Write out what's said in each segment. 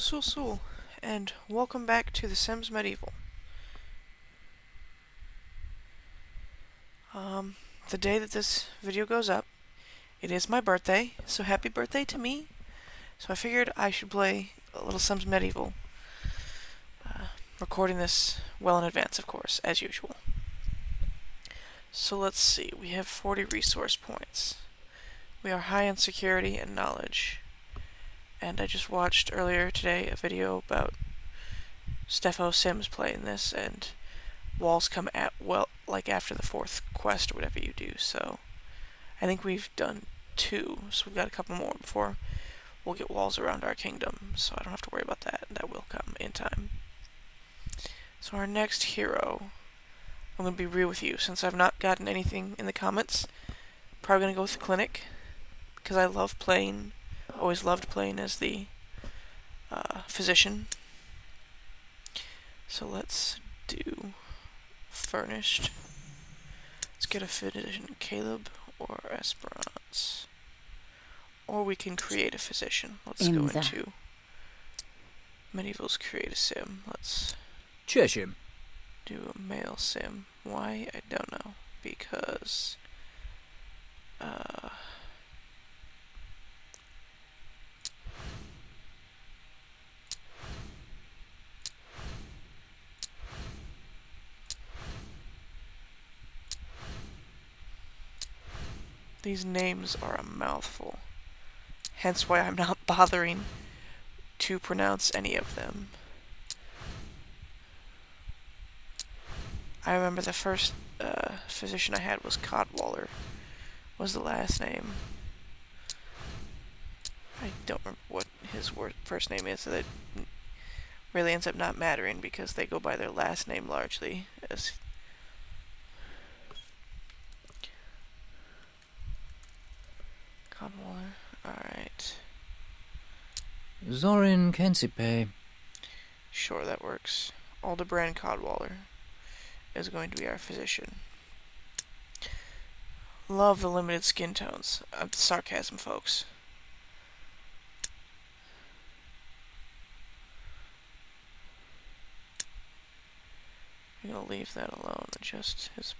Sul, and welcome back to The Sims Medieval. The day that this video goes up, it is my birthday, so happy birthday to me. So I figured I should play a little Sims Medieval. Recording this well in advance, of course, as usual. So let's see, we have 40 resource points. We are high in security and knowledge. And I just watched earlier today a video about Steffo Sims playing this, and walls come at, well, like after the 4th quest or whatever you do, so I think we've done 2, so we've got a couple more before we'll get walls around our kingdom, so I don't have to worry about that, and that will come in time. So our next hero, I'm going to be real with you, since I've not gotten anything in the comments, probably going to go with the Clinic, because I love playing, always loved playing as the physician. So let's do Furnished. Let's get a physician, Caleb or Esperance. Or we can create a physician. Let's go into Medieval's create a sim. Let's Chesham. do a male sim. Why? I don't know. Because these names are a mouthful. Hence why I'm not bothering to pronounce any of them. I remember the first physician I had was Codwaller, was the last name. I don't remember what his first name is, so that really ends up not mattering because they go by their last name largely. As Codwaller, alright. Zorin Kensipe. Sure, that works. Aldebrand Codwaller is going to be our physician. Love the limited skin tones. Sarcasm, folks. I'm gonna leave that alone. Just he's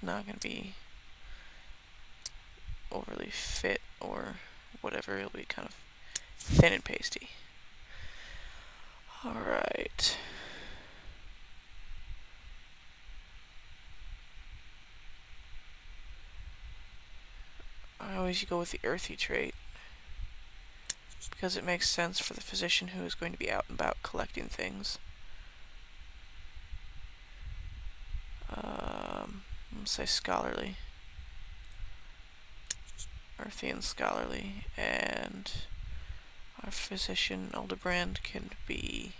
not gonna be overly fit or whatever. He'll be kind of thin and pasty. Alright. I always go with the earthy trait because it makes sense for the physician who is going to be out and about collecting things. Let's say scholarly. Earthy and scholarly, and our physician Aldebrand can be.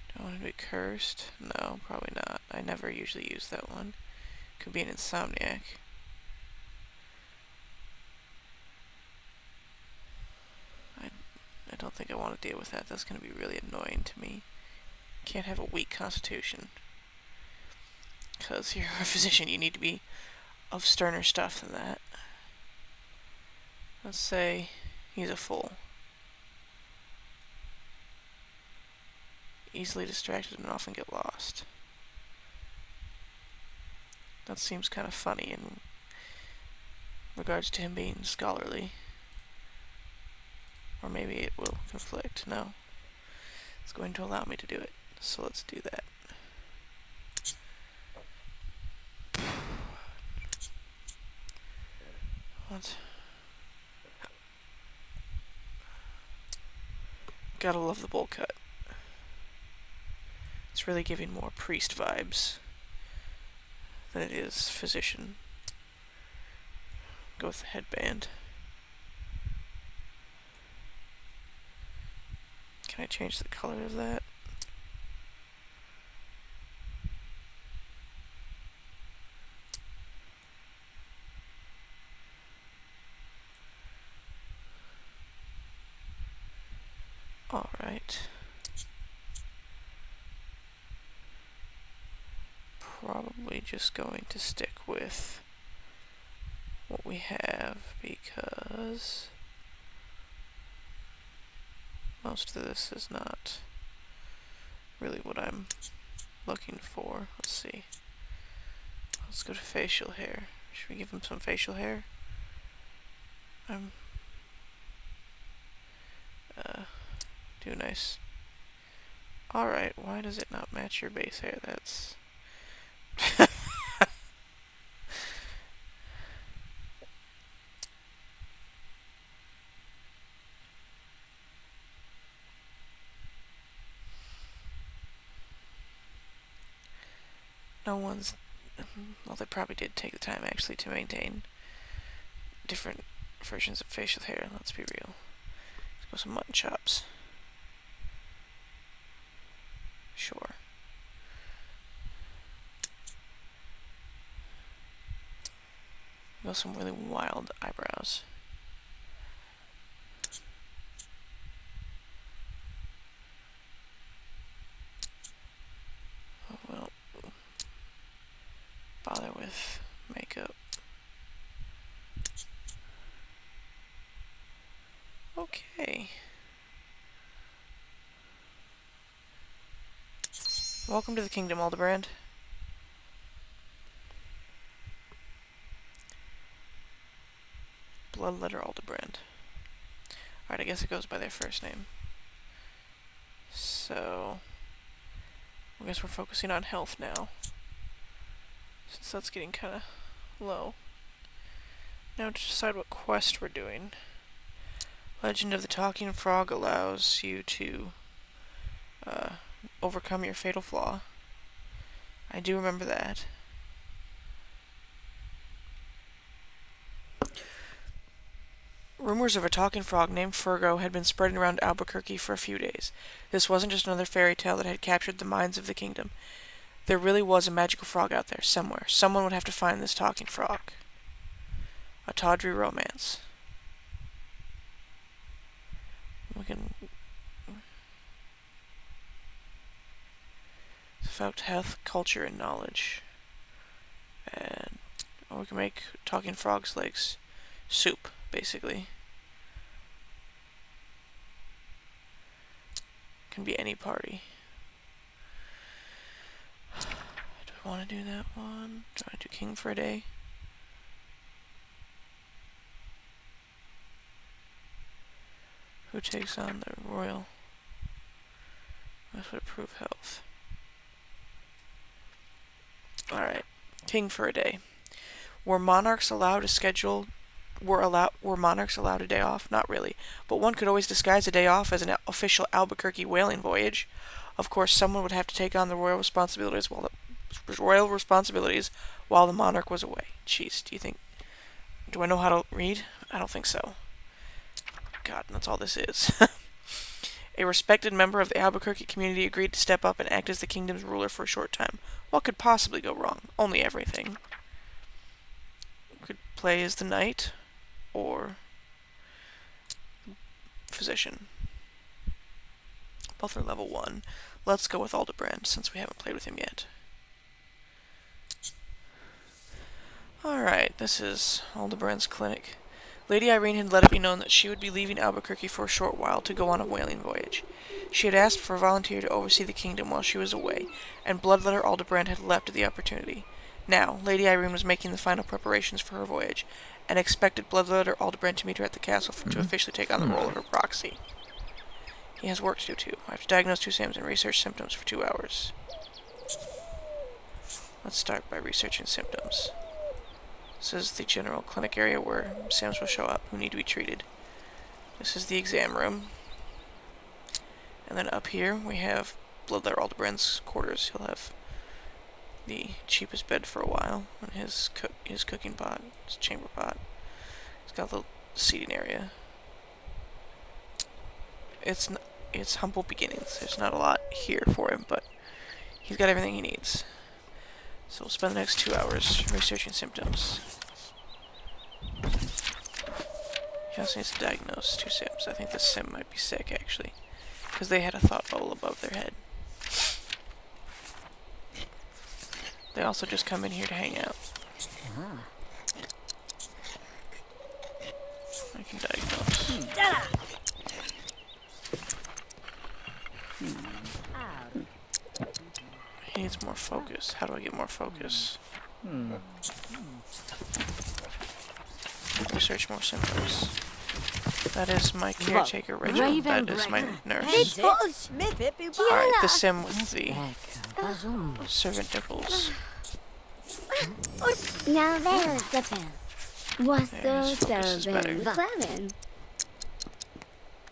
Do I want to be cursed? No, probably not. I never usually use that one. Could be an insomniac. I don't think I want to deal with that. That's going to be really annoying to me. Can't have a weak constitution. Because you're a physician, you need to be of sterner stuff than that. Let's say he's a fool. Easily distracted and often get lost. That seems kind of funny in regards to him being scholarly. Or maybe it will conflict. No. It's going to allow me to do it. So let's do that. What? Gotta love the bowl cut. It's really giving more priest vibes than it is physician. Go with the headband. Can I change the color of that? Alright. Probably just going to stick with what we have, because most of this is not really what I'm looking for. Let's see. Let's go to facial hair. Should we give him some facial hair? Do nice. Alright, why does it not match your base hair? That's... No one's... Well, they probably did take the time, actually, to maintain different versions of facial hair. Let's be real. Let's go some mutton chops. Sure. Go some really wild eyebrows. Oh, well, bother with makeup. Okay. Welcome to the kingdom, Aldebrand. Bloodletter Aldebrand. Alright, I guess it goes by their first name. So, I guess we're focusing on health now, since that's getting kind of low. Now to decide what quest we're doing. Legend of the Talking Frog allows you to overcome your fatal flaw. I do remember that. Rumors of a talking frog named Furgo had been spreading around Albuquerque for a few days. This wasn't just another fairy tale that had captured the minds of the kingdom. There really was a magical frog out there, somewhere. Someone would have to find this talking frog. A tawdry romance. We can... It's about health, culture, and knowledge. And we can make talking frogs' legs soup, basically. Can be any party. Do I want to do that one? Do I want to do king for a day? Who takes on the royal? This would improve health. Alright. King for a day. Were monarchs allowed a day off? Not really. But one could always disguise a day off as an official Albuquerque whaling voyage. Of course, someone would have to take on the royal responsibilities while the monarch was away. Jeez, do I know how to read? I don't think so. God, that's all this is. A respected member of the Albuquerque community agreed to step up and act as the kingdom's ruler for a short time. What could possibly go wrong? Only everything. Could play as the knight, or physician. Both are level 1. Let's go with Aldebrand, since we haven't played with him yet. Alright, this is Aldebrand's clinic. Lady Irene had let it be known that she would be leaving Albuquerque for a short while to go on a whaling voyage. She had asked for a volunteer to oversee the kingdom while she was away, and Bloodletter Aldebrand had leapt at the opportunity. Now, Lady Irene was making the final preparations for her voyage, and expected Bloodletter Aldebrand to meet her at the castle to officially take on the role of her proxy. He has work to do, too. I have to diagnose 2 Sams and research symptoms for 2 hours. Let's start by researching symptoms. This is the general clinic area where Sams will show up who need to be treated. This is the exam room. And then up here we have Bloodletter Aldebrand's quarters. He'll have the cheapest bed for a while, and his cooking pot, his chamber pot. He's got a little seating area. It's humble beginnings. There's not a lot here for him, but he's got everything he needs. So we'll spend the next 2 hours researching symptoms. He also needs to diagnose 2 Sims. I think this Sim might be sick, actually, because they had a thought bubble above their head. They also just come in here to hang out. He needs more focus. How do I get more focus? Research more symptoms. That is my caretaker, Rachel. That is my nurse. Alright, the sim with the servant nipples. Now there's the pen. What's There, his focus is better. the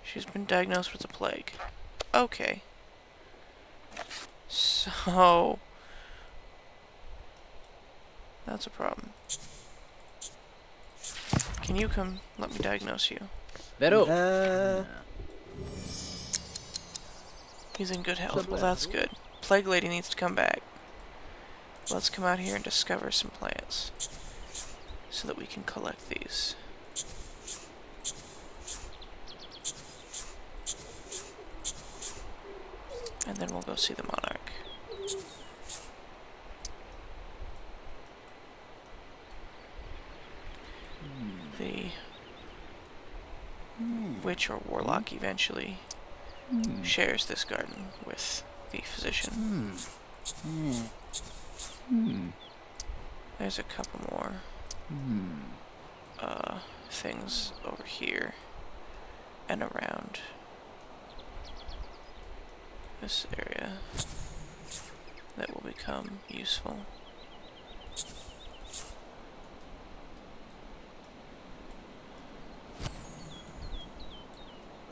She's been diagnosed with the plague. Okay. So... that's a problem. Can you come let me diagnose you? Vero. He's in good health. Well, that's good. Plague Lady needs to come back. Let's come out here and discover some plants so that we can collect these. And then we'll go see the monarch. The witch or warlock eventually shares this garden with the physician. There's a couple more things over here and around this area that will become useful.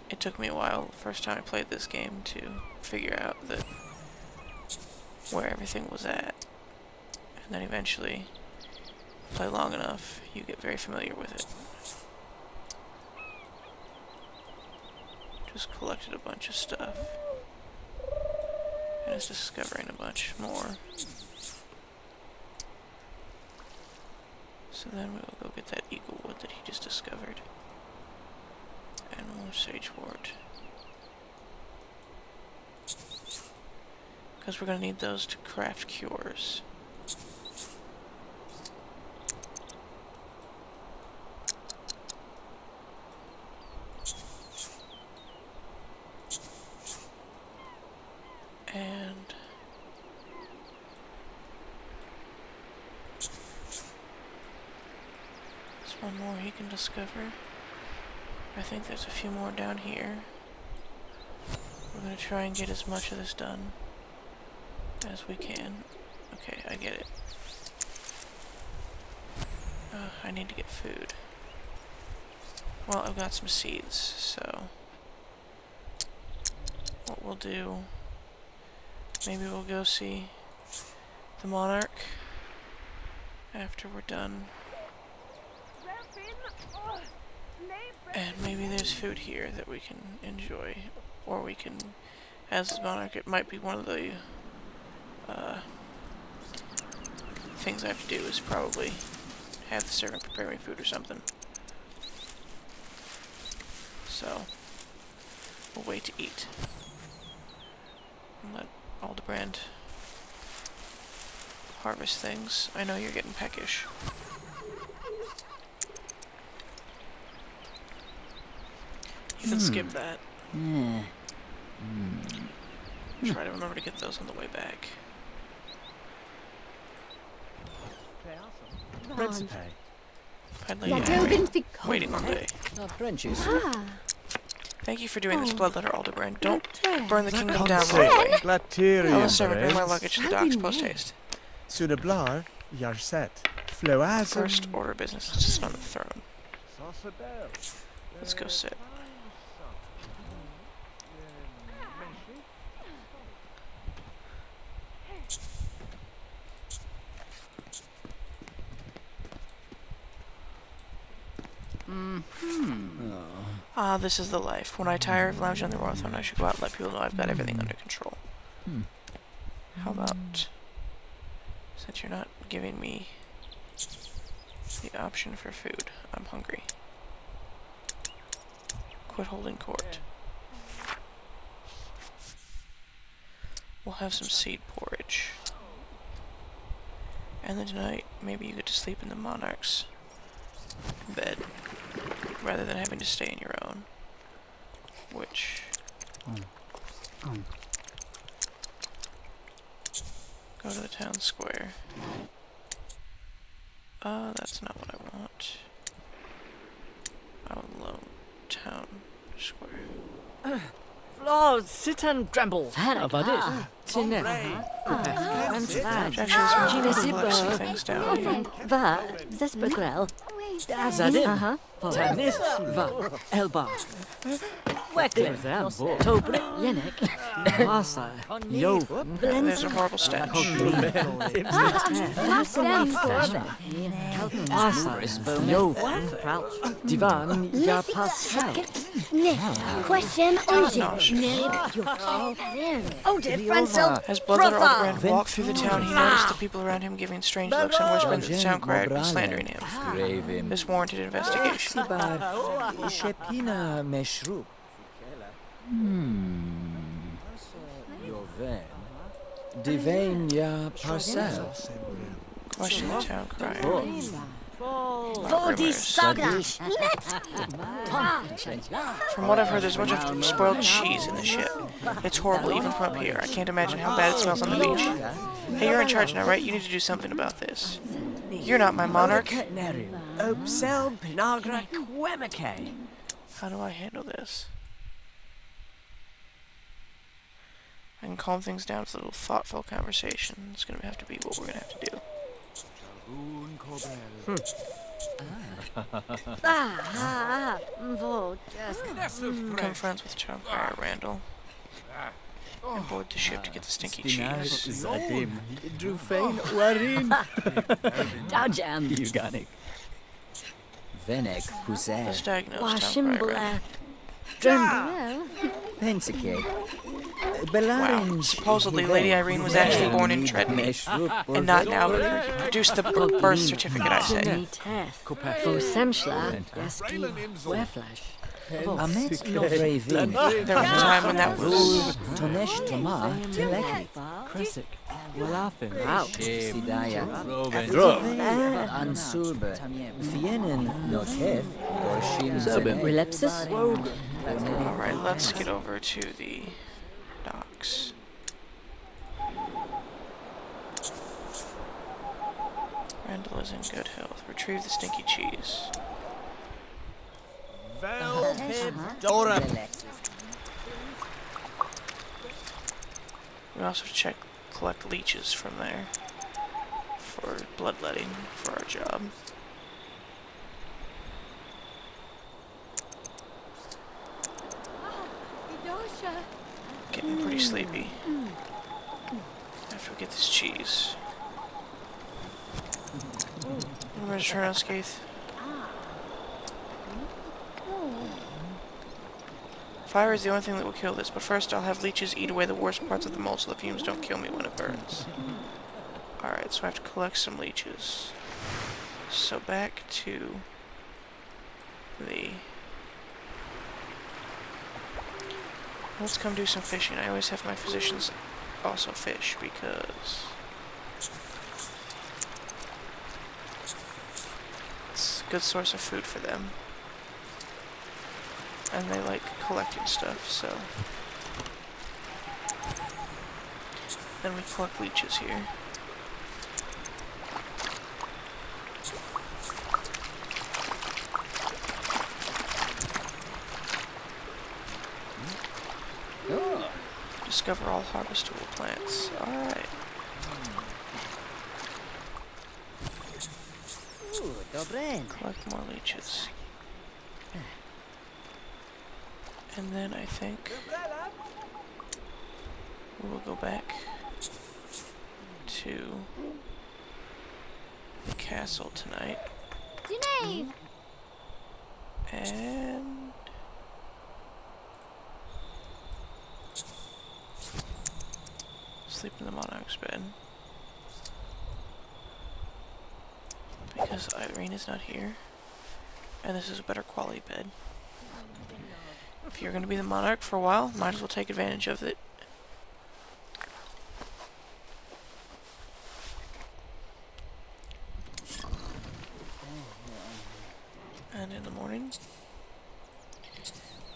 It took me a while, the first time I played this game, to figure out that where everything was at. And then eventually, play long enough, you get very familiar with it. Just collected a bunch of stuff. And is discovering a bunch more. So then we'll go get that eagle wood that he just discovered. And more sagewort. Because we're going to need those to craft cures. And there's one more he can discover. I think there's a few more down here. We're going to try and get as much of this done as we can. Okay, I get it. I need to get food. Well, I've got some seeds, so what we'll do, maybe we'll go see the monarch after we're done. And maybe there's food here that we can enjoy, or we can, as the monarch, it might be one of the things I have to do is probably have the servant prepare me food or something. So, we'll wait to eat. And let Aldebrand harvest things. I know you're getting peckish. You can skip that. Try to remember to get those on the way back. Principe. I'd lay you waiting all day. Branches. Thank you for doing this, Bloodletter Aldebrand. Don't burn the kingdom down right away. I'll have servant bring my luggage to the docks post-haste. Sudablar, Yarset, Floazum. First order of business is to sit on the throne. Let's go sit. Ah, this is the life. When I tire of lounging on the royal throne, I should go out and let people know I've got everything under control. How about, since you're not giving me the option for food, I'm hungry. Quit holding court. We'll have some seed porridge. And then tonight, maybe you get to sleep in the monarch's bed, rather than having to stay in your own. which... Go to the town square. That's not what I want. I want low town square. Flaws, sit and tremble. Verga. Tinne. Objections are collecting things down here. Va, zespegrel. Zadim. Tanis. Va. Elba. Weckler. Tobre. Jenek. Masa. Yo. There's a horrible stench. Masa. Yo. Divan. Ja passel. Ne. Question onje. Oh, dear Francel. As Bloodletter Alderaan walked through the town, he noticed the people around him giving strange looks and whispering that the town crier had been slandering him. This warranted investigation. Shepina Meshrub. Joven. Divain ja parcel. Question the town crier. Vodi saga. From what I've heard, there's a bunch of spoiled cheese in the ship. It's horrible, even from up here. I can't imagine how bad it smells on the beach. Hey, you're in charge now, right? You need to do something about this. You're not my monarch. Opsel Pinagra Quemike. How do I handle this? I can calm things down with a little thoughtful conversation. It's gonna have to be what we're gonna have to do. Become friends with Town Crier Randall. And board the ship to get the stinky cheese. Zadim. Drufain Warin. Dajan. Yuganik. Venek Let's Kuzet. diagnose Town Crier Randall. Dremble. Pensike. Wow. Supposedly, Lady Irene was actually born in Treadmead, and not in Albuquerque. Produce the birth certificate, I say. Vo semschla. Yaski. Weflash. Amet no Ravin. There was a time when that was... Tonesh Toma. Teleki. Kresik. Walafin. Wow. Sidaya. Ansurbe. Fienen no Kef. Gorshin. Relepsis. Alright, let's get over to the docks. Randall is in good health. Retrieve the stinky cheese. We also collect leeches from there for bloodletting for our job. Getting pretty sleepy after we get this cheese. I'm gonna turn on Skaith. Fire is the only thing that will kill this, but first I'll have leeches eat away the worst parts of the mold so the fumes don't kill me when it burns. Alright, so I have to collect some leeches. So back to the... Let's come do some fishing. I always have my physicians also fish because it's a good source of food for them. And they like collecting stuff, so. Then we collect leeches here. Discover all harvestable plants. Alright. Collect more leeches. And then I think we will go back to the castle tonight. And sleep in the monarch's bed. Because Irene is not here. And this is a better quality bed. If you're going to be the monarch for a while, might as well take advantage of it. And in the morning,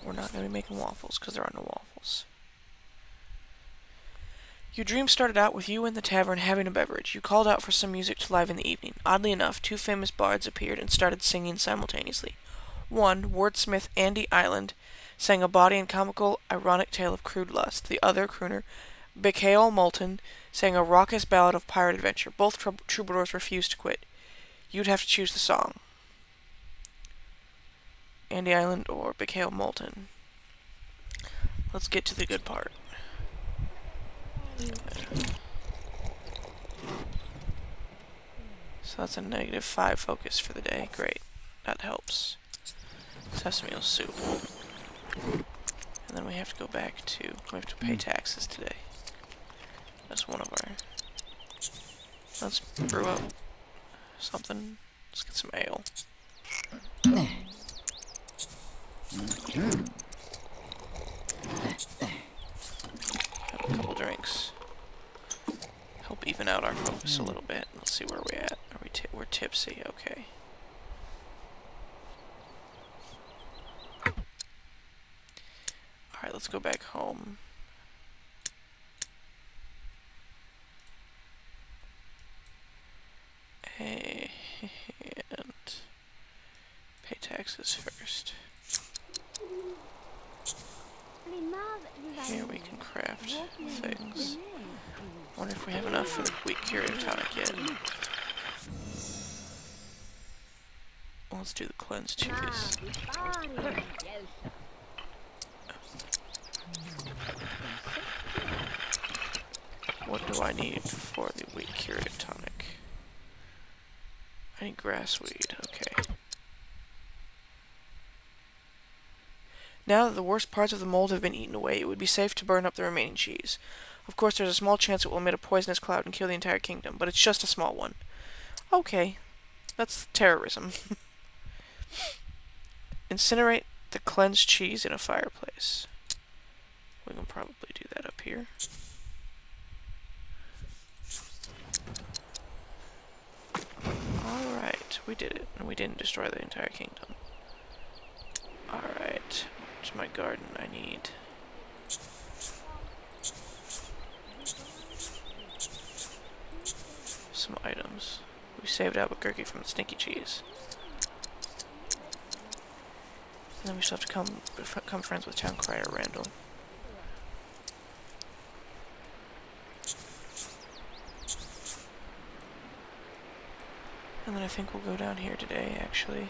we're not going to be making waffles because there are no waffles. Your dream started out with you in the tavern having a beverage. You called out for some music to liven the evening. Oddly enough, two famous bards appeared and started singing simultaneously. One, wordsmith Andy Island, sang a bawdy and comical, ironic tale of crude lust. The other, crooner Bikael Moulton, sang a raucous ballad of pirate adventure. Both troubadours refused to quit. You'd have to choose the song. Andy Island or Bikael Moulton. Let's get to the good part. So that's a -5 focus for the day. Great. That helps. Sesame soup. And then we have to go back to... We have to pay taxes today. That's one of our... Let's brew up something. Let's get some ale. Have a couple drinks. Help even out our focus a little bit. Let's see where we're at. We're tipsy. Okay. Alright, let's go back home. And pay taxes first. Here we can craft things. Wonder if we have enough for the weak curative tonic yet. Well, let's do the cleanse cheese. What do I need for the weak curative tonic? I need grassweed, okay. Now that the worst parts of the mold have been eaten away, it would be safe to burn up the remaining cheese. Of course, there's a small chance it will emit a poisonous cloud and kill the entire kingdom, but it's just a small one. Okay. That's terrorism. Incinerate the cleansed cheese in a fireplace. We can probably do that up here. Alright, we did it, and we didn't destroy the entire kingdom. Alright, to my garden I need... some items. We saved Albuquerque from the stinky cheese. And then we still have to become friends with Town Crier Randall. And then I think we'll go down here today, actually,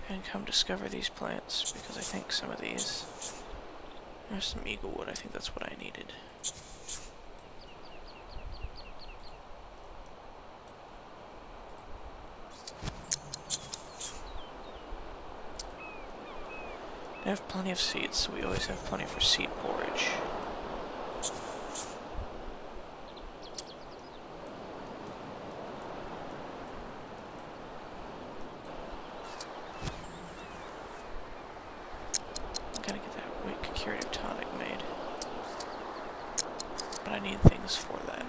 and come discover these plants, because I think some of these... There's some eagle wood, I think that's what I needed. I have plenty of seeds, so we always have plenty for seed porridge. I'm gonna get that weak curative tonic made. But I need things for that.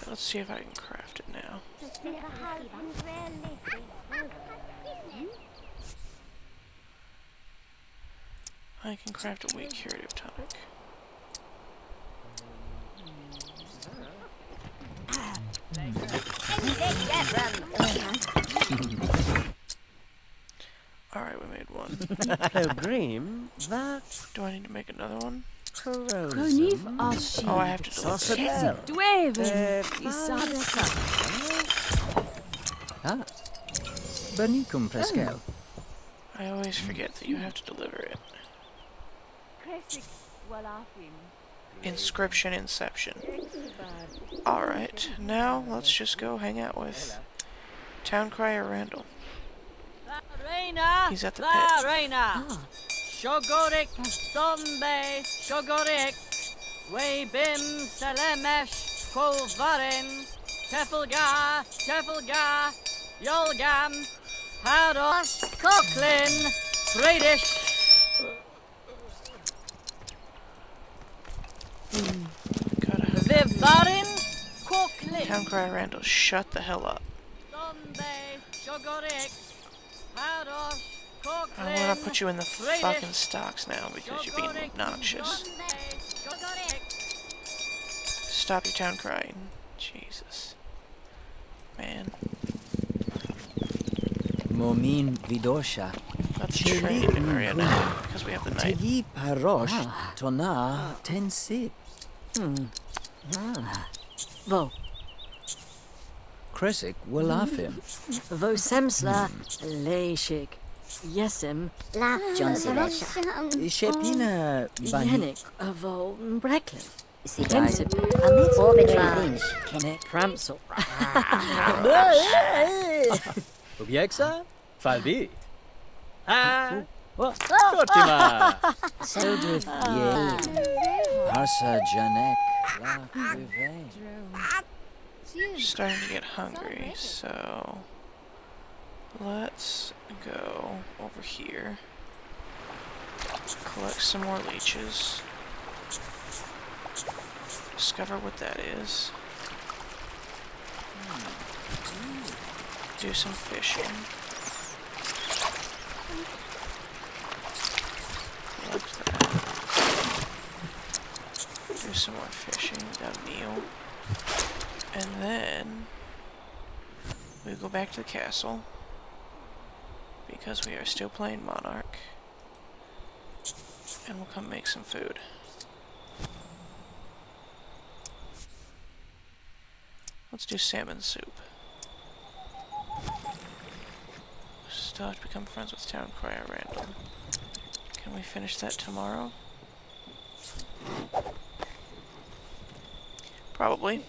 Let's see if I can craft it now. I can craft a weak curative tonic. Alright, we made one. Pilgrim, that Do I need to make another one? Konif Ashi. Oh, I have to deliver it. Saucedel. Dweven. Isadka. Ah. Bonicum Prescal. I always forget that you have to deliver it. Inscription Inception. Alright, now let's just go hang out with Town Crier Randall. He's at the pit. Shogorik Zombe Shogorik Webim Selemesh Kolvaren Teffelgar, Teffelgar, Yolgam, Hados, Cochlin, Bredish. Gotta have Vivarin, Cochlin. Town Crier Randall, shut the hell up. Bombay, Shogorik, Hados, Cochlin. I wanna put you in the fucking stocks now because you're being obnoxious. Stop your town crying. Jesus. Man. Momin Vidosha. Let's train in area now because we have the night. Tegi Parosh Tona Tensit. Vo. Kresik Walafim. Vo Semsla. Leishik. Yesem. La Johnson. Shepina Bani. Yenik. Vo Brecklin. Sitensip. Amit. Orbitral. Kenek. Pramsel. Ubiexa? Falbi. Ah. Fatima. Sodif Ye. Harsa Janek. La Krive. Starting to get hungry, so let's go over here. Collect some more leeches. Discover what that is. Do some fishing. Collect that. Do some more fishing. We got a meal. And then we go back to the castle because we are still playing Monarch. And we'll come make some food. Let's do salmon soup. Still have to become friends with Town Crier Randall. Can we finish that tomorrow? Probably.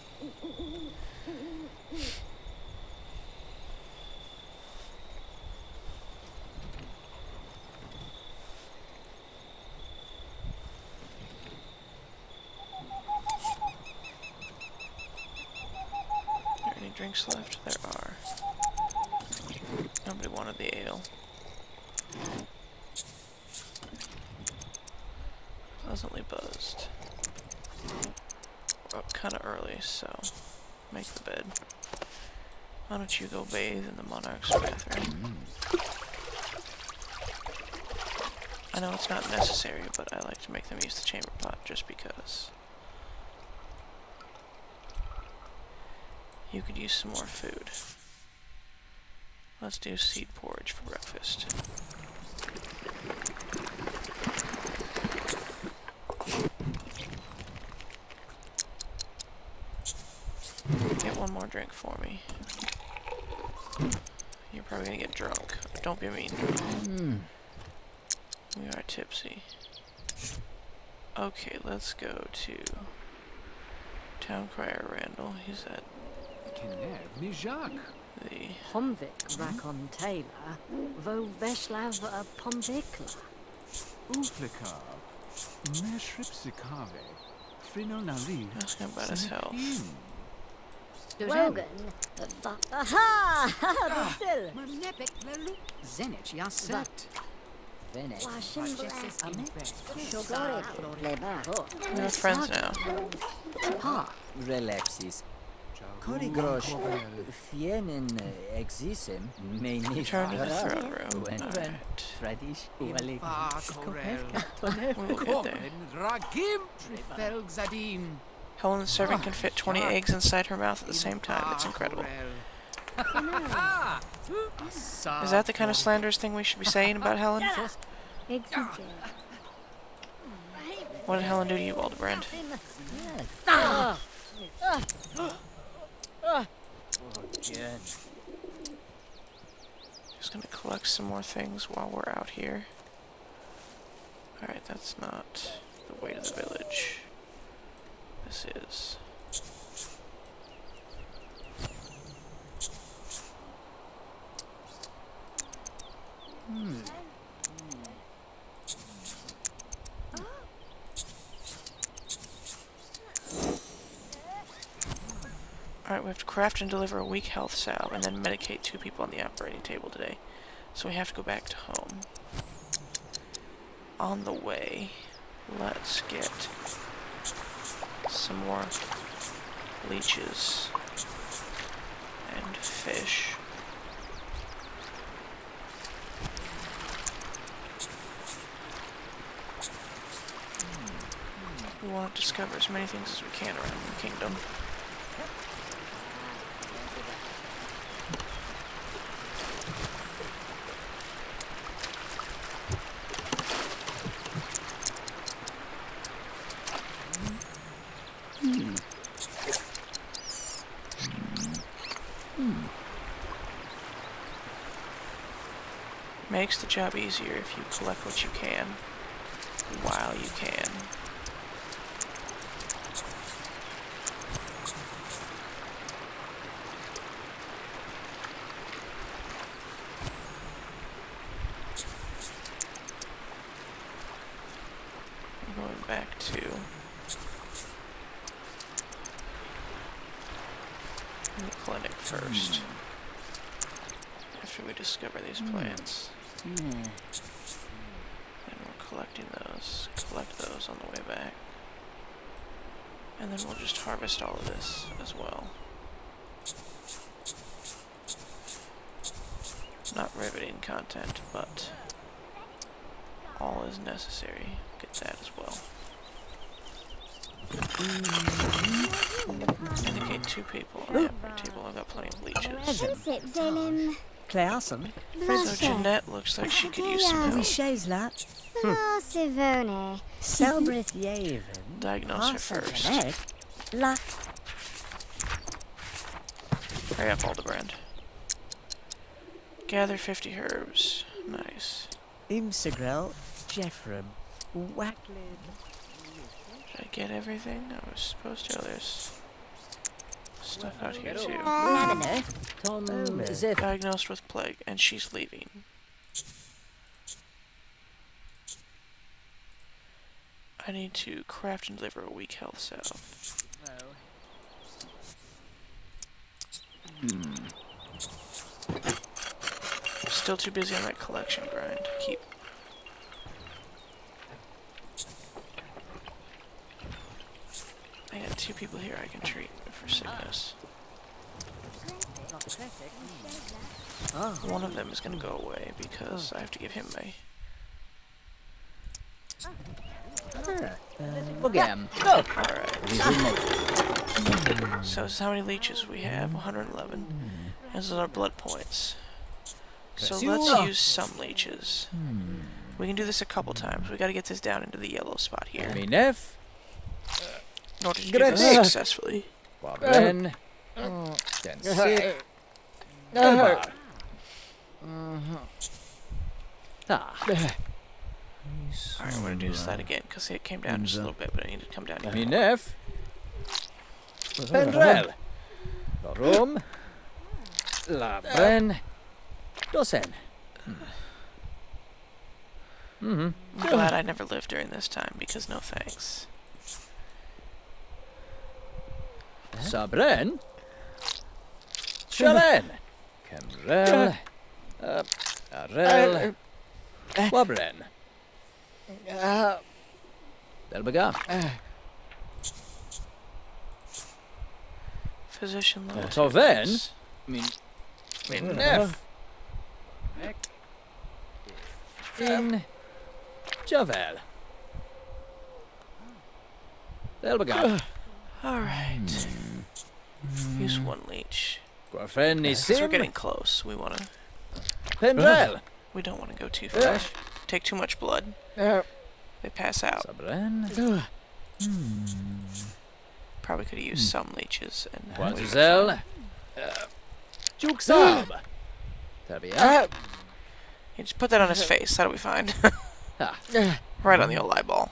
Are there any drinks left? There are. Nobody wanted the ale. Pleasantly buzzed. We're up kinda early, so make the bed. Why don't you go bathe in the Monarch's bathroom? I know it's not necessary, but I like to make them use the chamber pot just because. You could use some more food. Let's do seed porridge for breakfast. Get one more drink for me. You're probably gonna get drunk. Don't be mean. We are tipsy. Okay, let's go to Town Crier Randall. He's at the... Pomvik Rakon Taylor. Vo Veshlav Pomvikla. Uflika, Meshripsikave, Frinonari, Ask him about his health. Rogan. Aha! Rusil. Zenich Yaset. Venek. Shogorik. Leba. We're friends now. Ha. Relapsis. Korigrosh. Fienen Exisem. Meni. Return to the throne room. Alright. Fradish. Walik. We'll get there. Ragim, Trifel Zadin. Helen's servant can fit 20 eggs inside her mouth at the same time. It's incredible. Is that the kind of slanderous thing we should be saying about Helen? What did Helen do to you, Aldebrand? Just gonna collect some more things while we're out here. Alright, that's not the way to the village. This is. Alright, we have to craft and deliver a weak health salve and then medicate 2 people on the operating table today. So we have to go back to home. On the way, let's get some more leeches and fish. We want to discover as many things as we can around the kingdom. Makes the job easier if you collect what you can while you can. I'm going back to the clinic first. After we discover these plants. And we're collecting those. Collect those on the way back. And then we'll just harvest all of this as well. Not riveting content, but all is necessary. Get that as well. Indicate 2 people on the upper table. I've got plenty of leeches. Clausen. So Jeanette looks like she could use some help. Shazla. Sivone. Selbrith Yaven. Diagnose her first. La. Hurry up, Aldebrand. Gather 50 herbs. Nice. Imsegrel. Jeffrem. Wacklid. Did I get everything I was supposed to? Oh, there's stuff out here too. Lavender. Tom Omer. Zeph. Diagnosed with plague, and she's leaving. I need to craft and deliver a weak health salve. Still too busy on that collection grind. Keep. I got 2 people here I can treat for sickness. One of them is going to go away because I have to give him my... Bogam. Alright. So this is how many leeches we have. 111. Those are our blood points. So let's use some leeches. We can do this a couple times. We got to get this down into the yellow spot here. Minef. In order to do this successfully. Wabren. Den Sit. Elbar. Alright, I'm going to do this slide again because it came down just a little bit, but I need to come down even more. Minef. Pendrel. Lorum. Labren. Dosen. I'm glad I never lived during this time because no thanks. Sabren. Shalen. Kemrel. Arel. Wabren. Delbega. Physician level. Toven. Minef. In. Javel. Delbega. Alright. Use 1 leech. Guafen Since we're Nisim. getting close, we want to... Pendrel. We don't want to go too fast. Take too much blood. They pass out. Sabren. Probably could have used some leeches. And Quantuzel. Juksab. Tabia. You just put that on his face. That'll be fine. Ah. Right on the old eyeball.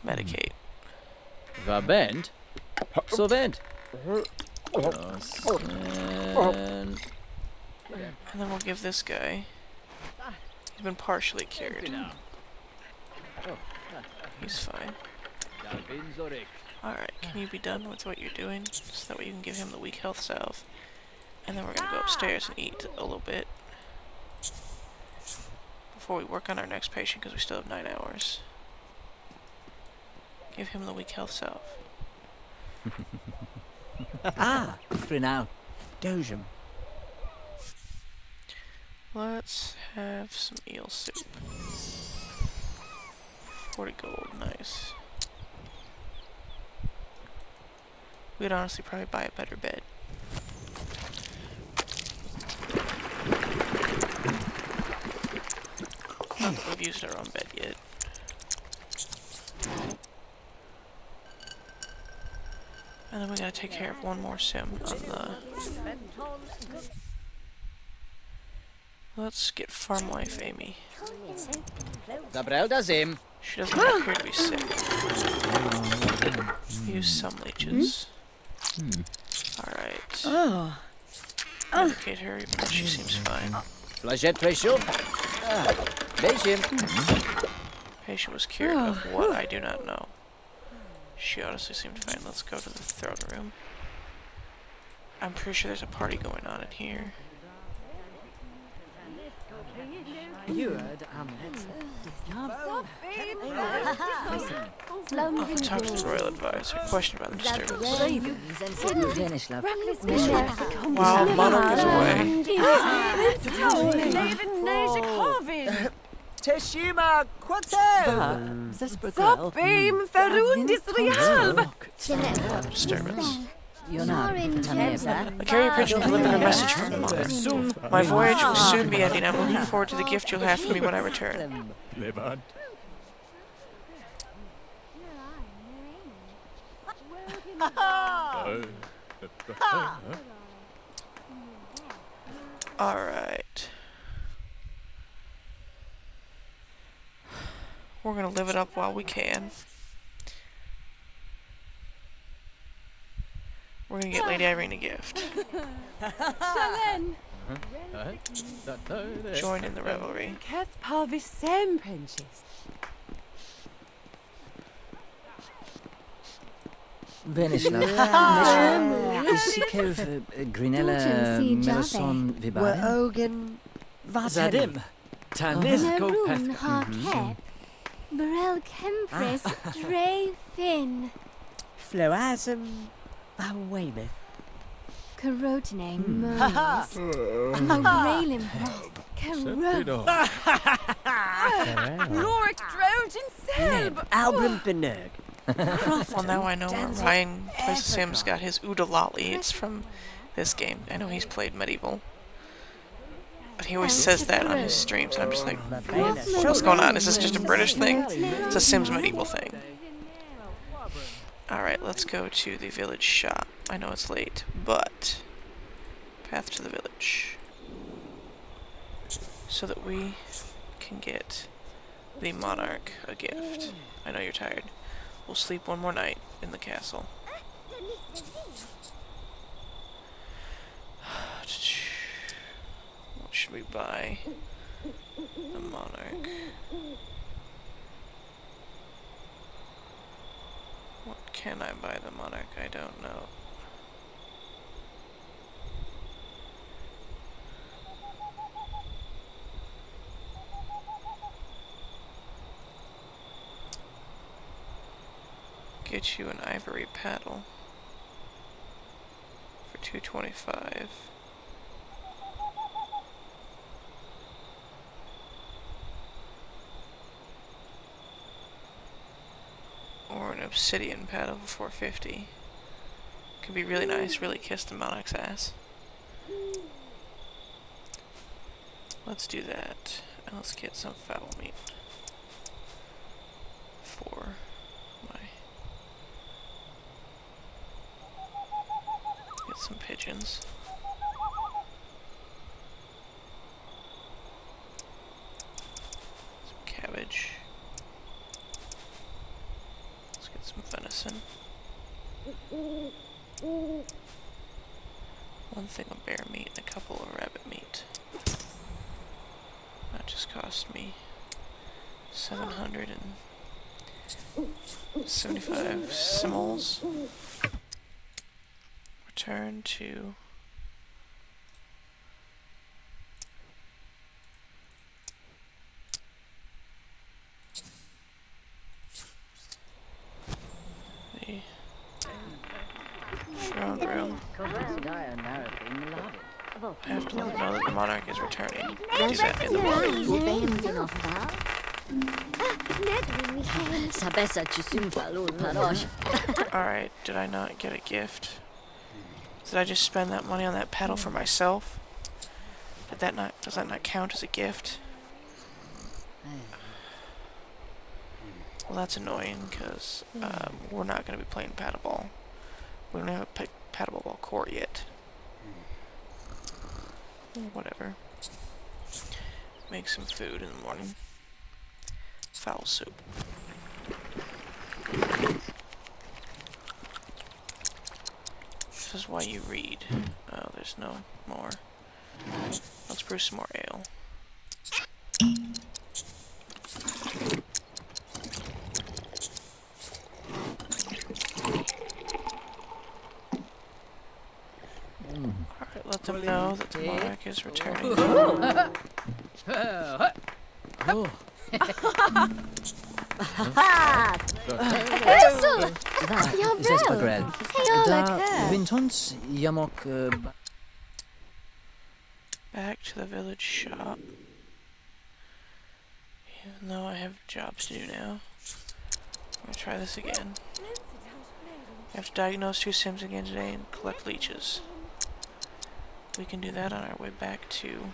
Medicate. Vabend. Sovent. And then we'll give this guy... He's been partially cured. He's fine. Alright, can you be done with what you're doing? So that way you can give him the weak health salve. And then we're gonna go upstairs and eat a little bit. Before we work on our next patient, because we still have 9 hours. Give him the weak health salve. Ah, Frinal. Dojum. Let's have some eel soup. 40 gold, nice. We'd honestly probably buy a better bed. Not that we've used our own bed yet. And then we gotta take care of one more sim on the... Let's get farm wife Amy. Zabrel da zim. She doesn't appear to be sick. Use some leeches. Alright. Medicate her, even though she seems fine. Flaget presio. Beijim. Patient was cured of what I do not know. She honestly seemed fine. Let's go to the throne room. I'm pretty sure there's a party going on in here. Talk to the royal advisor. Question about the disturbance. Venislav. While Monarch is away, Teshima Quatel! Zespergrel. disturbance. Marin Tebra. A carrier pigeon delivered a message from the mother. My voyage will soon be ending. I'm looking forward to the gift you'll have for me when I return. Alright. We're gonna live it up while we can. We're gonna get Lady Irene a gift. Join in the revelry. Venislav. Sikev Grinella Melson Were Vibaren. Ogan Zadim. Tanis Maroon Harkep. Burel Kempris. Dre Finn. Floasm Awamith. Carotene Moses. O'Graylin Rock. Carot. Lorik Trojan Seb! Albin Benurg. Well, now I know where Ryan Twice Sims got his Oodalali. It's from this game. I know he's played Medieval. But he always says that on his streams, and I'm just like, what's going on? Is this just a British thing? It's a Sims Medieval thing. Alright, let's go to the village shop. I know it's late, but... Path to the village. So that we can get the monarch a gift. I know you're tired. We'll sleep one more night in the castle. What should we buy? The monarch. What can I buy the monarch? I don't know. Get you an ivory paddle for 225. Or an obsidian paddle for 450. Could be really nice, really kiss the monarch's ass. Let's do that. And let's get some fowl meat for my... Get some pigeons. Some cabbage. Let's get some venison. One thing of bear meat and a couple of rabbit meat. That just cost me 750 75 simoles. Return to... the throne room. I have to let them know that the monarch is returning. Do that in the morning. Sabessa Chisumfalo Parosh. Alright, did I not get a gift? Did I just spend that money on that paddle for myself? Does that not count as a gift? Well, that's annoying, because we're not going to be playing paddleball. We don't have a paddleball court yet. Whatever. Make some food in the morning. Fowl soup. This is why you read. Oh, there's no more. Let's brew some more ale. Alright, let them know that the monarch is returning. Ursel! Zes Bagrel. Da Jawel! Wintons Yamok Back to the village shop. Even though I have jobs to do now. I'm gonna try this again. I have to diagnose 2 sims again today and collect leeches. We can do that on our way back to...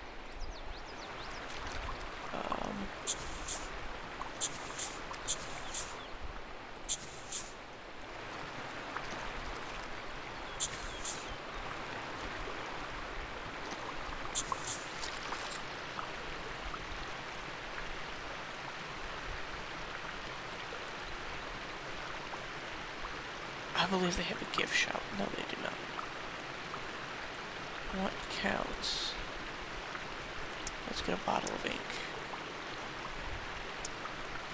I believe they have a gift shop. No, they do not. What counts? Let's get a bottle of ink.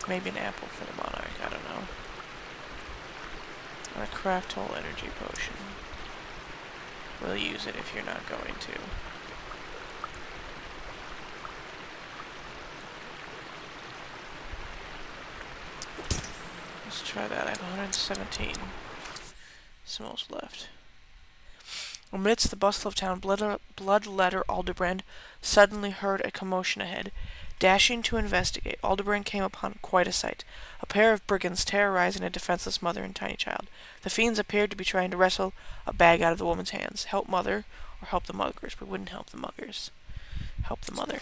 Maybe an apple for the monarch, I don't know. And a craft whole energy potion. We'll use it if you're not going to. Let's try that. I have 117. Simoles left. Amidst the bustle of town, Bloodletter Aldebrand suddenly heard a commotion ahead. Dashing to investigate, Aldebrand came upon quite a sight. A pair of brigands terrorizing a defenseless mother and tiny child. The fiends appeared to be trying to wrestle a bag out of the woman's hands. Help mother, or help the muggers. We wouldn't help the muggers. Help the mother.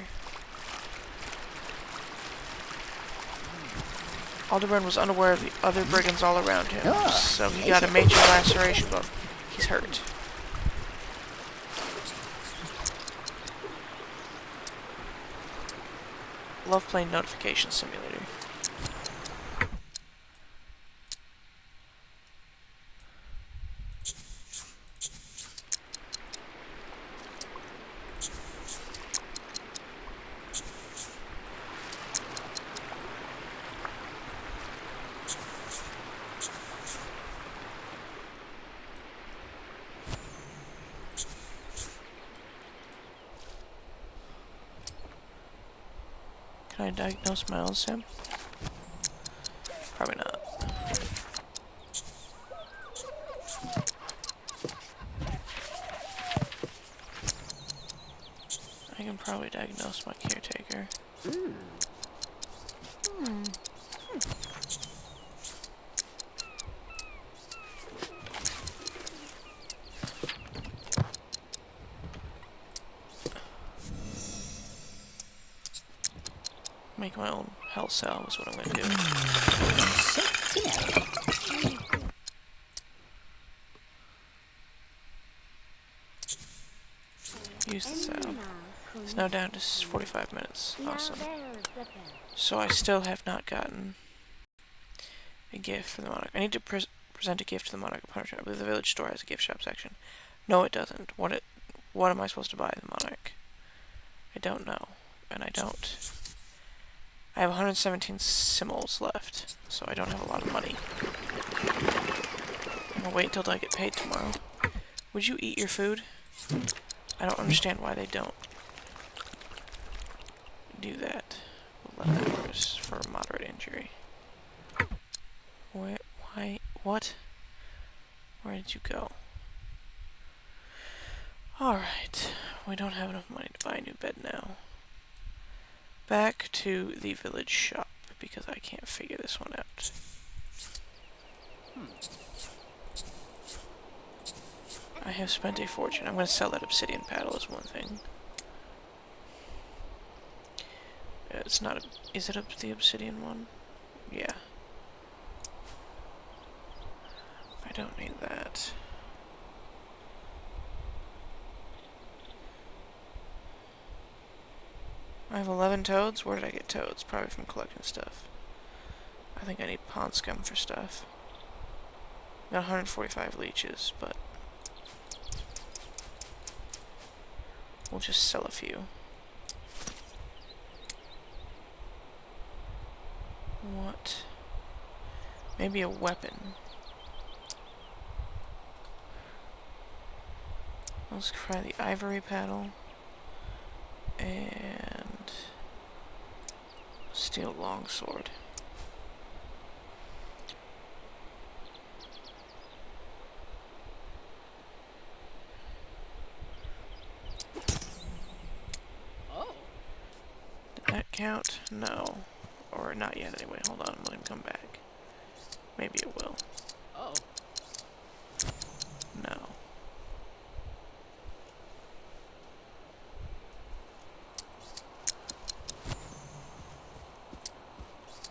Aldebrand was unaware of the other brigands all around him, so he got a major laceration, but he's hurt. Love playing Notification Simulator. Can I diagnose my own sim? Probably not. I can probably diagnose my caretaker. Make my own health cell is what I'm going to do. Use the cell. It's now down to 45 minutes. Awesome. So I still have not gotten a gift for the monarch. I need to present a gift to the monarch upon return. I believe the village store has a gift shop section. No, it doesn't. What am I supposed to buy the monarch? I don't know. And I I have 117 simoles left, so I don't have a lot of money. I'm gonna wait until I get paid tomorrow. Would you eat your food? I don't understand why they don't do that. 11 hours for a moderate injury. Where? Why? What? Where did you go? Alright. We don't have enough money to buy a new bed now. Back to the village shop, because I can't figure this one out. I have spent a fortune. I'm going to sell that obsidian paddle as one thing. It's not a... Is it the obsidian one? Yeah. I don't need that. I have 11 toads? Where did I get toads? Probably from collecting stuff. I think I need pond scum for stuff. Got 145 leeches, but... we'll just sell a few. What? Maybe a weapon. Let's try the ivory paddle. And... steel longsword. Did that count? No. Or not yet anyway. Hold on, let him come back. Maybe it will. Oh. No.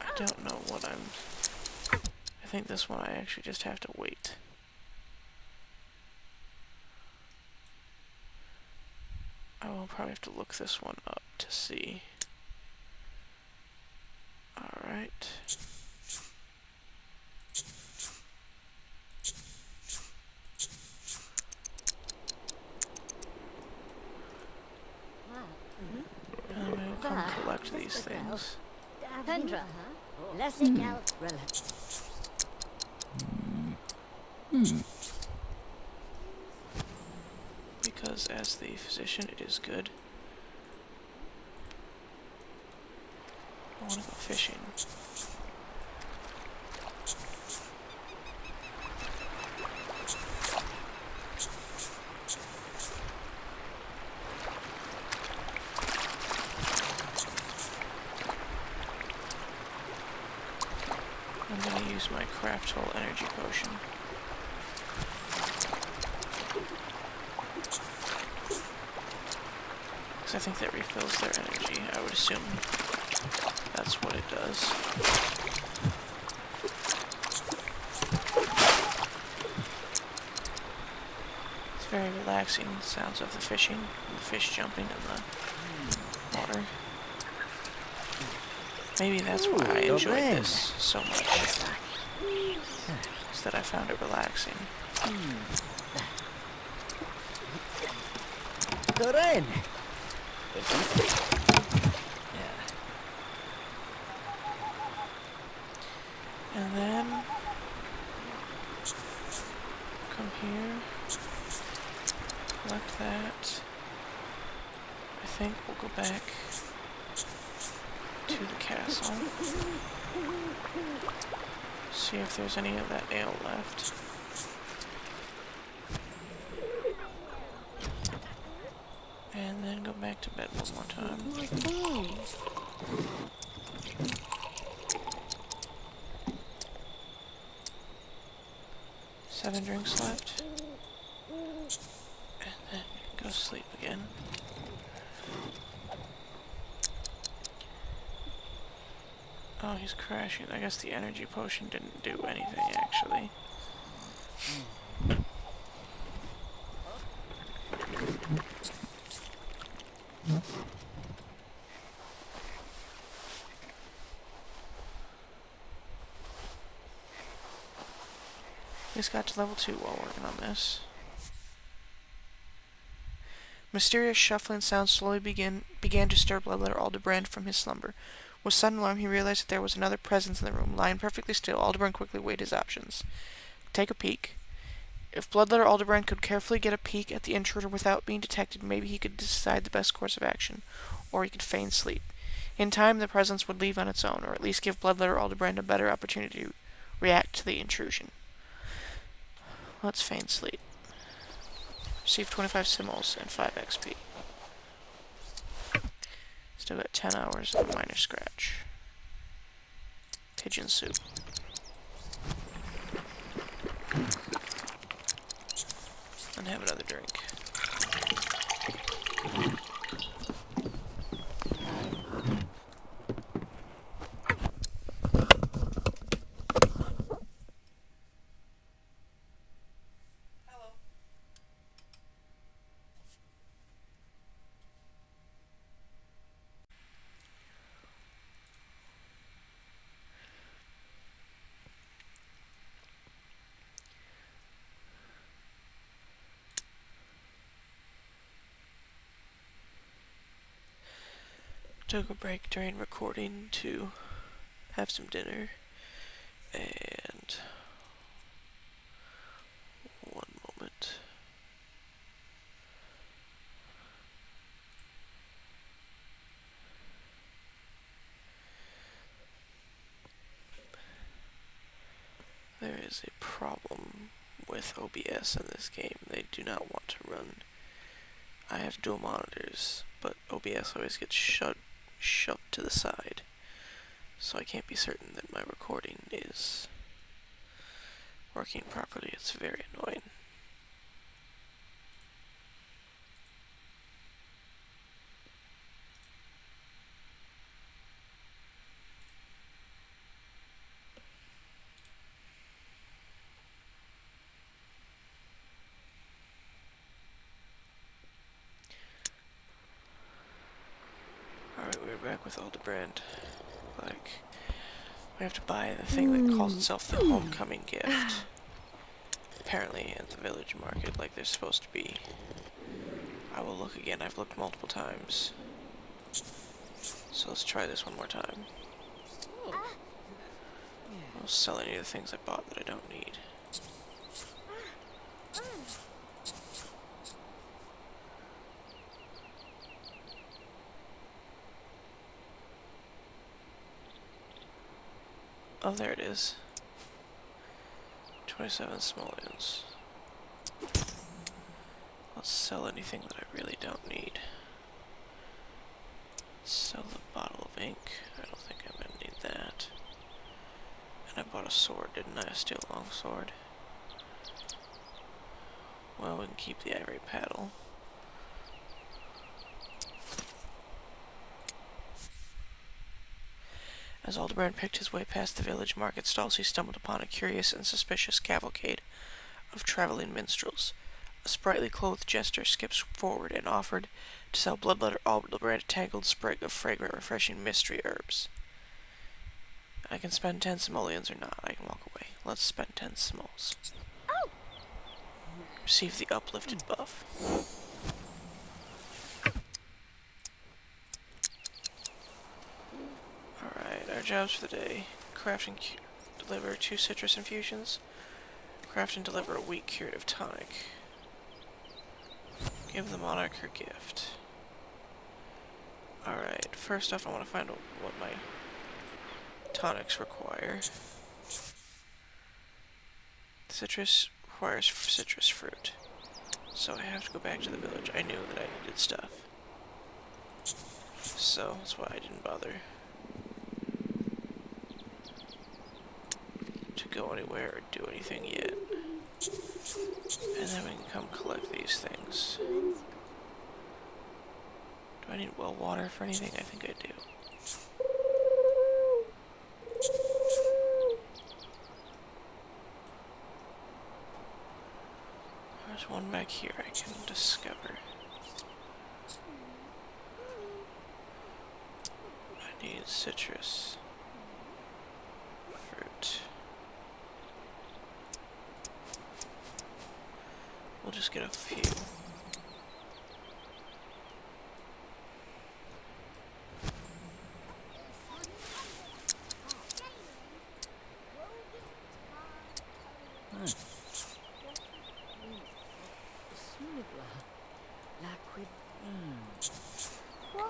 I don't know what I think this one I actually just have to wait. I will probably have to look this one up to see. Alright. I'm gonna come collect these things. Pendra, Lessigal, Because as the physician, it is good. I want to go fishing. I'm going to use my craft hole energy potion. Because I think that refills their energy. I would assume that's what it does. It's very relaxing, the sounds of the fishing, the fish jumping in the water. Maybe that's why I enjoyed this so much. Is that I found it relaxing. Doreen! And then come here, collect that. I think we'll go back to the castle. See if there's any of that ale left. And then go back to bed one more time. 7 drinks left. And then go sleep again. Oh, he's crashing. I guess the energy potion didn't do anything, actually. We just got to level 2 while working on this. Mysterious shuffling sounds slowly began to stir Bloodletter Aldebrand from his slumber. With sudden alarm, he realized that there was another presence in the room. Lying perfectly still, Aldebaran quickly weighed his options. Take a peek. If Bloodletter Aldebaran could carefully get a peek at the intruder without being detected, maybe he could decide the best course of action, or he could feign sleep. In time, the presence would leave on its own, or at least give Bloodletter Aldebaran a better opportunity to react to the intrusion. Let's feign sleep. Receive 25 simoles and 5 XP. Still got 10 hours of minor scratch. Pigeon soup. And have another drink. Took a break during recording to have some dinner, and one moment. There is a problem with OBS in this game. They do not want to run. I have dual monitors, but OBS always gets shoved to the side, so I can't be certain that my recording is working properly. It's very annoying. Alright, we're back with Aldebrand. Like, we have to buy the thing that calls itself the homecoming gift. Apparently at the village market, like they're supposed to be. I will look again. I've looked multiple times. So let's try this one more time. I'll sell any of the things I bought that I don't need. Oh, there it is. 27 simoleons. Let's sell anything that I really don't need. Sell the bottle of ink. I don't think I'm gonna need that. And I bought a sword, didn't I? A steel longsword. Well, we can keep the ivory paddle. As Aldebaran picked his way past the village market stalls, he stumbled upon a curious and suspicious cavalcade of traveling minstrels. A sprightly clothed jester skips forward and offered to sell Bloodletter Aldebaran a tangled sprig of fragrant, refreshing mystery herbs. I can spend 10 simoleons or not. I can walk away. Let's spend 10 simoles. Receive the uplifted buff. Alright, our jobs for the day. Craft and deliver 2 citrus infusions. Craft and deliver a weak curative tonic. Give the monarch her gift. Alright, first off I want to find out what my tonics require. Citrus requires citrus fruit. So I have to go back to the village. I knew that I needed stuff. So that's why I didn't bother to go anywhere or do anything yet. And then we can come collect these things. Do I need well water for anything? I think I do. There's one back here I can discover. I need citrus fruit. We'll just get a few.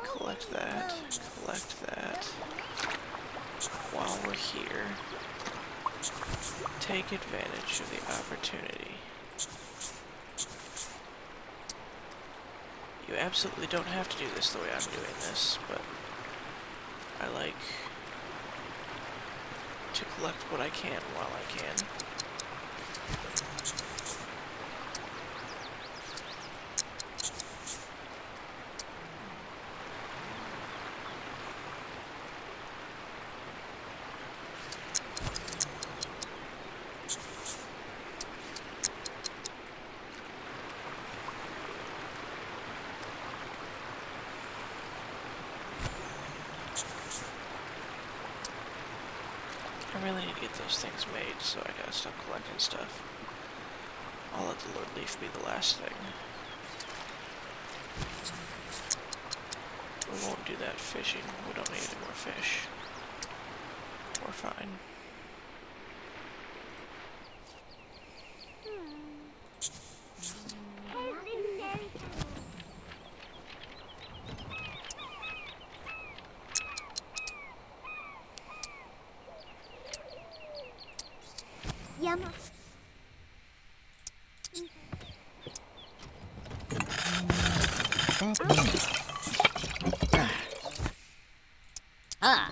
Collect that. Collect that. While we're here, take advantage of the opportunity. You absolutely don't have to do this the way I'm doing this, but I like to collect what I can while I can. I really need to get those things made, so I gotta stop collecting stuff. I'll let the Lord Leaf be the last thing. We won't do that fishing. We don't need any more fish. We're fine. Yama. Ah.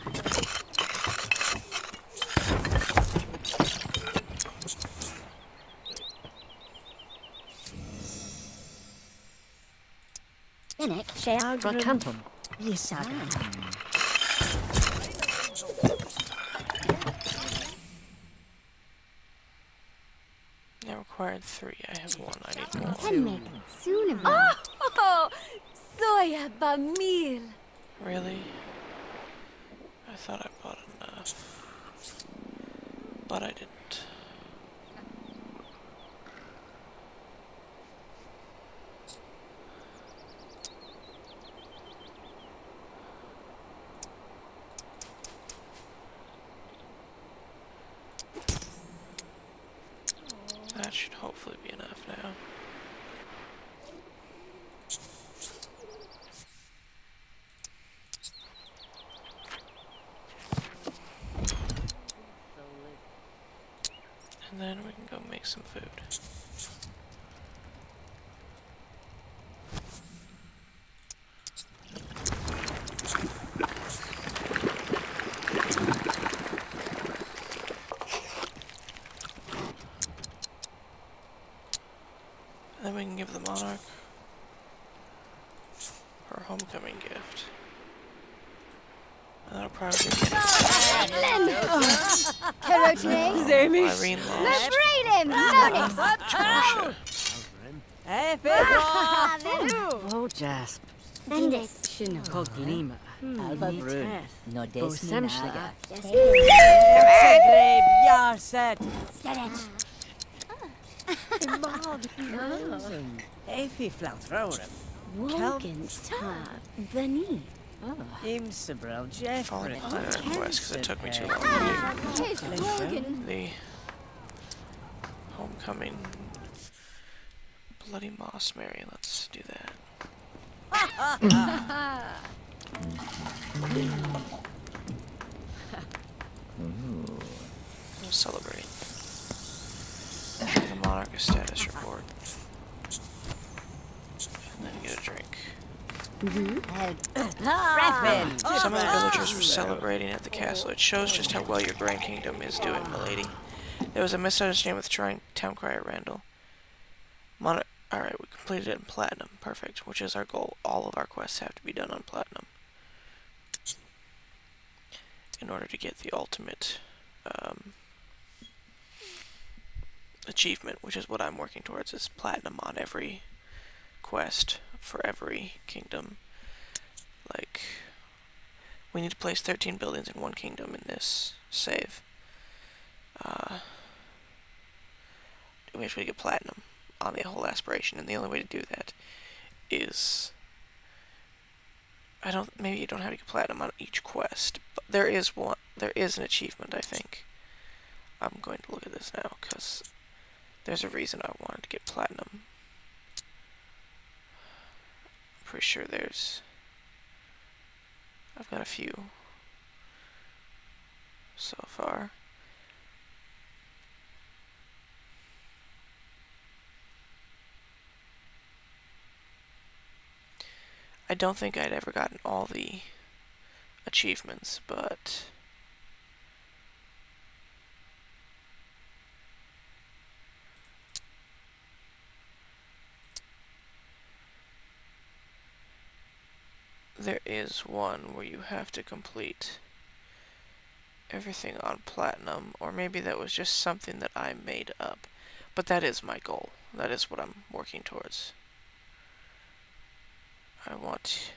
Inek, Sheagrum, Rocantum. Yisaga. I required 3. I have 1. I need more. Henmek, Sunama. Oh, Soya Bamil. Really? I thought I bought enough. But I didn't. That should hopefully be enough now. And then we can go make some food. And then we can give the monarch her homecoming gift. And that'll probably get Kerotine. Irene lost. Freedom. Notice. Trisha. Hey, Ah, Oh, Jasp. Bendis. Koglima. Alva Brun. No des Bosemsliga. nina. Jarset. Sedich. Efi Flautrorum. Wogens ta. Bani. Imsebrel Falling Jeffrey. behind on quest because it took me too long to Tis Wogen. do the homecoming Bloody Moss Mary. Let's do that. We'll celebrate. The monarch status report. And then get a drink. Some of the villagers were celebrating at the castle. It shows just how well your Grand Kingdom is doing, milady. There was a misunderstanding with the town crier Randall. Alright, we completed it in Platinum. Perfect, which is our goal. All of our quests have to be done on Platinum. In order to get the ultimate achievement, which is what I'm working towards, is Platinum on every quest for every kingdom. Like, we need to place 13 buildings in one kingdom in this save. We have to get Platinum on the whole aspiration, and the only way to do that is maybe you don't have to get Platinum on each quest, but there is an achievement, I think. I'm going to look at this now, because There's a reason I wanted to get platinum. I'm pretty sure I've got a few so far. I don't think I'd ever gotten all the achievements, but there is one where you have to complete everything on platinum, or maybe that was just something that I made up. But that is my goal. That is what I'm working towards. I want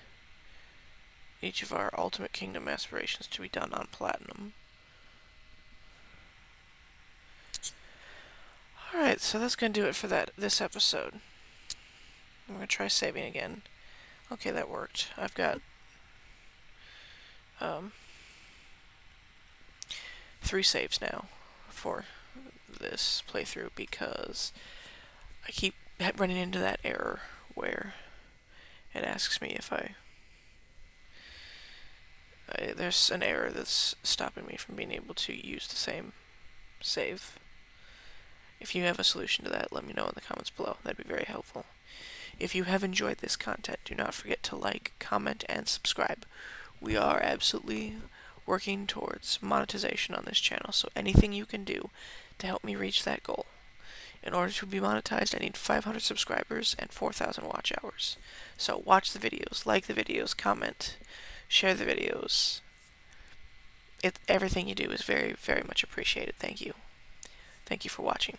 each of our Ultimate Kingdom aspirations to be done on platinum. Alright, so that's going to do it for this episode. I'm going to try saving again. Okay, that worked. I've got 3 saves now for this playthrough because I keep running into that error where it asks me if there's an error that's stopping me from being able to use the same save. If you have a solution to that, let me know in the comments below. That'd be very helpful. If you have enjoyed this content, do not forget to like, comment, and subscribe. We are absolutely working towards monetization on this channel, so anything you can do to help me reach that goal. In order to be monetized, I need 500 subscribers and 4,000 watch hours. So watch the videos, like the videos, comment, share the videos. Everything you do is very, very much appreciated. Thank you. Thank you for watching.